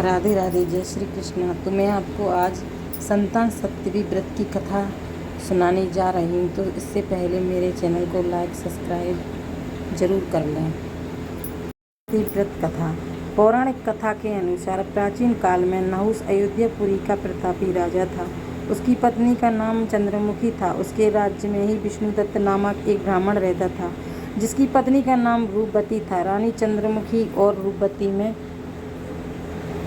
राधे राधे, जय श्री कृष्णा। तो मैं आपको आज संतान सप्तमी व्रत की कथा सुनाने जा रही हूँ। तो इससे पहले मेरे चैनल को लाइक सब्सक्राइब जरूर कर लें। व्रत कथा। पौराणिक कथा के अनुसार प्राचीन काल में नहुष अयोध्यापुरी का प्रतापी राजा था। उसकी पत्नी का नाम चंद्रमुखी था। उसके राज्य में ही विष्णुदत्त नामक एक ब्राह्मण रहता था, जिसकी पत्नी का नाम रूपवती था। रानी चंद्रमुखी और रूपवती में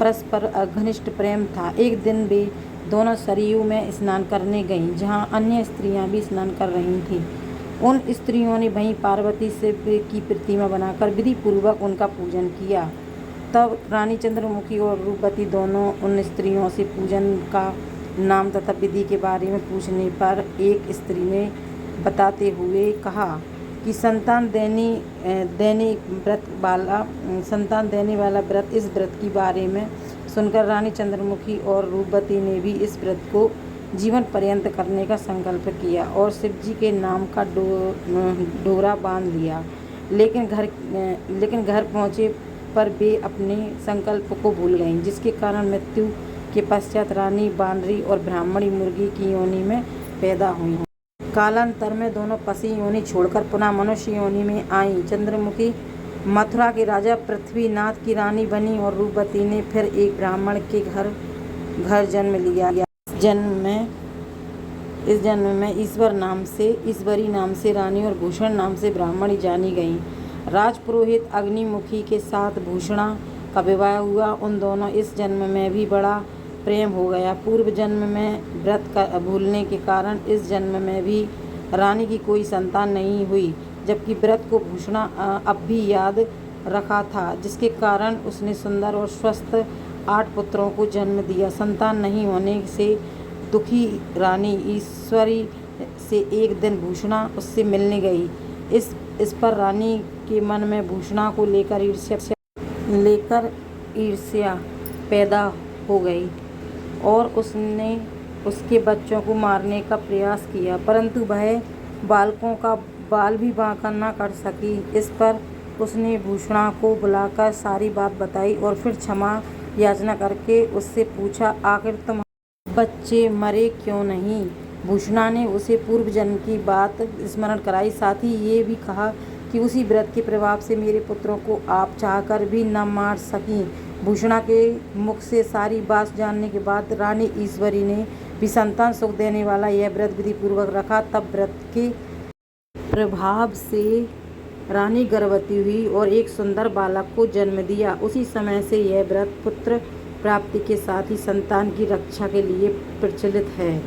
परस्पर घनिष्ठ प्रेम था। एक दिन वे दोनों सरयू में स्नान करने गईं, जहां अन्य स्त्रियां भी स्नान कर रही थीं। उन स्त्रियों ने वहीं पार्वती शिव की प्रतिमा बनाकर विधि पूर्वक उनका पूजन किया। तब रानी चंद्रमुखी और रूपवती दोनों उन स्त्रियों से पूजन का नाम तथा विधि के बारे में पूछने पर एक स्त्री ने बताते हुए कहा कि संतान देने वाला व्रत। इस व्रत के बारे में सुनकर रानी चंद्रमुखी और रूपवती ने भी इस व्रत को जीवन पर्यंत करने का संकल्प किया और शिव जी के नाम का डोरा बांध लिया। लेकिन घर पहुँचे पर वे अपने संकल्प को भूल गईं, जिसके कारण मृत्यु के पश्चात रानी बानरी और ब्राह्मणी मुर्गी की योनि में पैदा हुई। कालांतर में दोनों पशु योनि छोड़कर पुनः मनुष्य योनि में आईं। चंद्रमुखी मथुरा के राजा पृथ्वीनाथ की रानी बनी और रूपवती ने फिर एक ब्राह्मण के घर जन्म लिया। इस जन्म में ईश्वरी नाम से रानी और भूषण नाम से ब्राह्मणी जानी गईं। राजपुरोहित अग्निमुखी के साथ भूषणा का विवाह हुआ। उन दोनों इस जन्म में भी बड़ा प्रेम हो गया। पूर्व जन्म में व्रत का भूलने के कारण इस जन्म में भी रानी की कोई संतान नहीं हुई, जबकि व्रत को भूषणा अब भी याद रखा था, जिसके कारण उसने सुंदर और स्वस्थ 8 पुत्रों को जन्म दिया। संतान नहीं होने से दुखी रानी ईश्वरी से एक दिन भूषणा उससे मिलने गई। इस पर रानी के मन में भूषणा को लेकर ईर्ष्या पैदा हो गई और उसने उसके बच्चों को मारने का प्रयास किया, परंतु वह बालकों का बाल भी बांका न कर सकी। इस पर उसने भूषणा को बुलाकर सारी बात बताई और फिर क्षमा याचना करके उससे पूछा, आखिर तुम्हारे बच्चे मरे क्यों नहीं? भूषणा ने उसे पूर्व जन्म की बात स्मरण कराई, साथ ही ये भी कहा कि उसी व्रत के प्रभाव से मेरे पुत्रों को आप चाहकर भी न मार सकीं। भूषणा के मुख से सारी बात जानने के बाद रानी ईश्वरी ने भी संतान सुख देने वाला यह व्रत विधि पूर्वक रखा। तब व्रत के प्रभाव से रानी गर्भवती हुई और एक सुंदर बालक को जन्म दिया। उसी समय से यह व्रत पुत्र प्राप्ति के साथ ही संतान की रक्षा के लिए प्रचलित है।